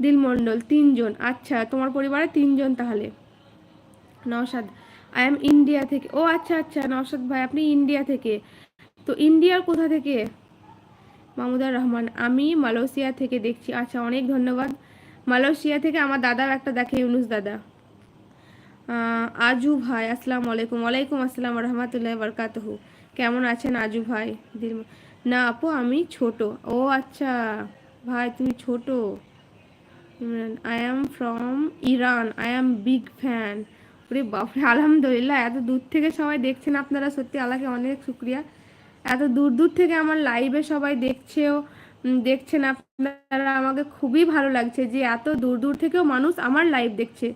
দিল মণ্ডল 3 জন। আচ্ছা, তোমার পরিবারে 3 জন তাহলে। নওশাদ, আই এম ইন্ডিয়া থেকে। ও আচ্ছা আচ্ছা, নওশাদ ভাই আপনি ইন্ডিয়া থেকে। তো ইন্ডিয়ার কোথা থেকে? মাহমুদুর রহমান, আমি মালয়েশিয়া থেকে দেখছি। আচ্ছা, অনেক ধন্যবাদ। মালয়েশিয়া থেকে আমার দাদাও একটা দেখে, ইউনুস দাদা। আজু ভাই, আসসালামু আলাইকুম। ওয়ালাইকুম আসসালাম রহমতুল্লাহ বরকাতহু। কেমন আছেন আজু ভাই? না আপু, আমি ছোট। ও আচ্ছা ভাই, তুমি ছোট। I am from Iran, I am big fan. ওরে বাপরে, আলহামদুলিল্লাহ, এত দূর থেকে সবাই দেখছেন আপনারা, সত্যি আল্লাহকে অনেক শুক্রিয়া। এত দূর দূর থেকে আমার লাইভে সবাই দেখছেও, দেখছেন আপনারা, আমাকে খুবই ভালো লাগছে যে এত দূর দূর থেকেও মানুষ আমার লাইভ দেখছে।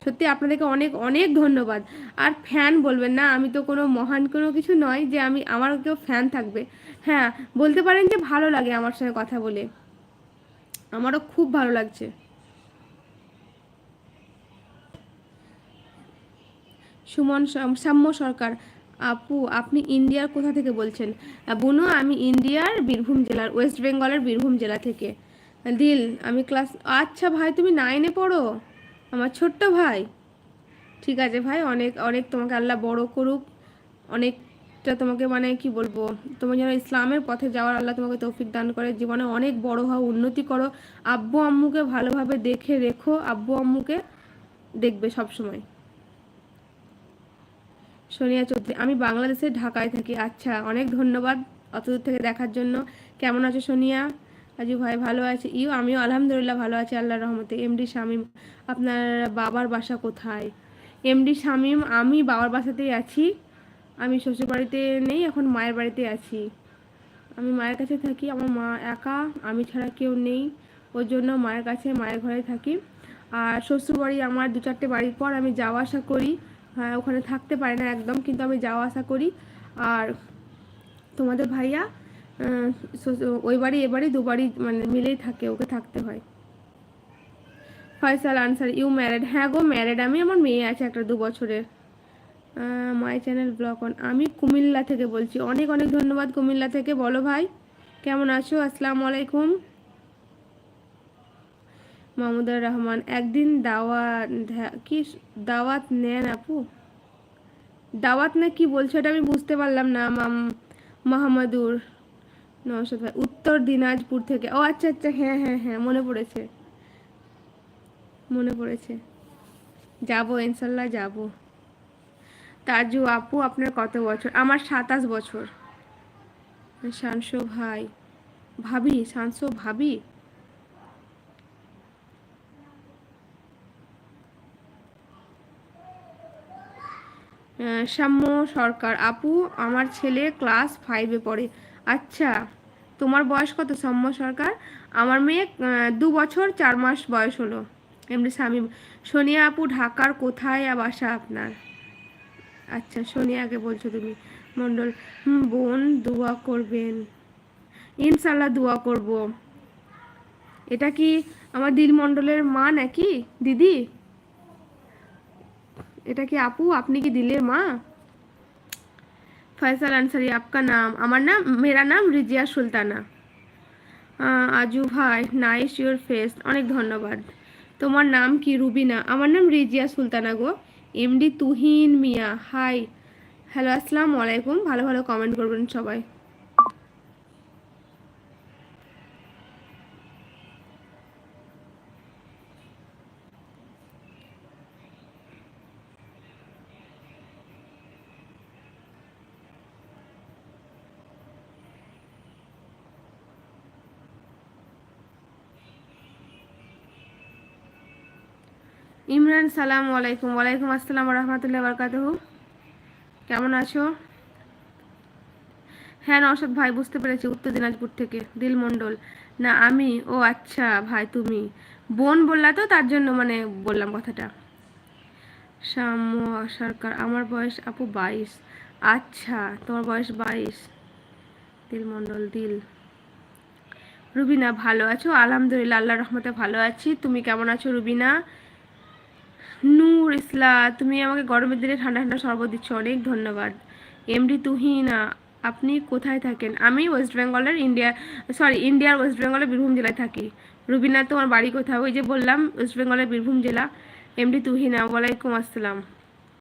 সত্যি আপনাদেরকে অনেক অনেক ধন্যবাদ। আর ফ্যান বলবেন না, আমি তো কোনো মহান কোনো কিছু নয় যে আমি আমার কেউ ফ্যান থাকবে। হ্যাঁ, বলতে পারেন যে ভালো লাগে আমার সঙ্গে কথা বলে, আমারও খুব ভালো লাগছে। সুমন সাম্য সরকার, আপু আপনি ইন্ডিয়ার কোথা থেকে বলছেন? বুনু, আমি ইন্ডিয়ার বীরভূম জেলার, ওয়েস্ট বেঙ্গলের বীরভূম জেলা থেকে। দিল, আমি ক্লাস, আচ্ছা ভাই তুমি 9-এ পড়ো, আমার ছোট্ট ভাই। ঠিক আছে ভাই, অনেক অনেক তোমাকে আল্লাহ বড় করুক, অনেকটা তোমাকে মানে কি বলবো, তুমি যেন ইসলামের পথে যাওয়ার আল্লাহ তোমাকে তৌফিক দান করে, জীবনে অনেক বড় হও, উন্নতি করো। আব্বু আম্মুকে ভালোভাবে দেখে রেখো, আব্বু আম্মুকে দেখবে সব সময়। সোনিয়া চৌধুরী, আমি বাংলাদেশের ঢাকায় থাকি। আচ্ছা, অনেক ধন্যবাদ অতদূর থেকে দেখার জন্য। কেমন আছো সোনিয়া? রাজু ভাই, ভালো আছে। আমিও আলহামদুলিল্লাহ ভালো আছি আল্লাহর রহমতে। এমডি শামীম, আপনার বাবার বাসা কোথায়? এমডি শামীম, আমি বাবার বাসাতেই আছি, আমি শ্বশুর বাড়িতে নেই, এখন মায়ের বাড়িতে আছি। আমি মায়ের কাছে থাকি, আমার মা একা, আমি ছাড়া কেউ নেই, ওর জন্য মায়ের কাছে, মায়ের ঘরে থাকি। আর শ্বশুর বাড়ি আমার 2-4টে বাড়ির পর আমি যাওয়া আসা করি। হ্যাঁ, ওখানে থাকতে পারি না একদম, কিন্তু আমি যাওয়া আসা করি। আর তোমাদের ভাইয়া ওই বাড়ি এ বাড়ি দুবারই মানে মিলেই থাকে, ওকে থাকতে হয়। Faisal Ansar, you married? হ্যাঁ গো, ম্যারেড আমি, আমার মেয়ে আছে একটা 2 বছরের। মাই চ্যানেল ব্লগ অন, আমি কুমিল্লা থেকে বলছি। অনেক অনেক ধন্যবাদ কুমিল্লা থেকে। বলো ভাই, কেমন আছো? আসসালামু আলাইকুম। মাহমুদুর রহমান, একদিন দাওয়াত, কি দাওয়াত নেন আপু? দাওয়াত না কি বলছো এটা আমি বুঝতে পারলাম না। মাহমুদুর নওশাদ ভাই, উত্তর দিনাজপুর থেকে। ও আচ্ছা আচ্ছা, হ্যাঁ হ্যাঁ হ্যাঁ, মনে পড়েছে, মনে পড়েছে। যাবো ইনশাল্লাহ যাবো। তাজু আপু, আপনার কত বছর? আমার 27 বছর। শানসো ভাই, ভাবি, শানসো ভাবি। সাম্য সরকার, আপু আমার ছেলে ক্লাস 5-এ পড়ে। আচ্ছা, তোমার বয়স কত সাম্য সরকার? আমার মেয়ে 2 বছর 4 মাস বয়স হলো। এমনি শামীম, সোনিয়া আপু ঢাকার কোথায় বাসা আপনার? আচ্ছা, সোনিয়াকে বলছো তুমি। মন্ডল, বোন দোয়া করবেন। ইনশাল্লাহ দোয়া করব। এটা কি আমার দিল মন্ডলের মা নাকি দিদি? এটা কি আপু, আপনি কি দিলের মা? फैसल अंसारी, आपका नाम? আমার নাম, মেরা নাম রিজিয়া সুলতানা। আজু ভাই, নাইস ইউর ফেস, অনেক ধন্যবাদ। তোমার নাম কি? রুবিনা। আমার নাম রিজিয়া সুলতানা গো। এমডি তুহিন মিয়া, হাই, হ্যালো, আসসালামু আলাইকুম। ভালো ভালো কমেন্ট করবেন সবাই। ইমরান, সালাম আলাইকুম। ওয়ালাইকুম আসসালাম রহমতুল্লাহ বরকাতুহু। কেমন আছো? হ্যাঁ নওশাদ ভাই, বুঝতে পেরেছি, উত্তর দিনাজপুর থেকে। দিল মণ্ডল, না আমি। ও আচ্ছা ভাই, তুমি বোন বললা তো, তার জন্য মানে বললাম কথাটা। সাম্য সরকার, আমার বয়স আপু 22। আচ্ছা, তোমার বয়স 22। দিল মণ্ডল, দিল। রুবিনা, ভালো আছো? আলহামদুলিল্লাহ, আল্লাহর রহমতে ভালো আছি। তুমি কেমন আছো রুবিনা? নূর ইসলা, তুমি আমাকে গরমের দিনে ঠান্ডা ঠান্ডা শরবত দিচ্ছ, অনেক ধন্যবাদ। এমডি তুহিনা, আপনি কোথায় থাকেন? আমি ওয়েস্ট বেঙ্গলের ইন্ডিয়ার ওয়েস্ট বেঙ্গলের বীরভূম জেলায় থাকি। রুবিনা তোমার বাড়ি কোথায়? ওই যে বললাম ওয়েস্ট বেঙ্গলের বীরভূম জেলা। এমডি তুহিনা, ওয়ালাইকুম আসসালাম।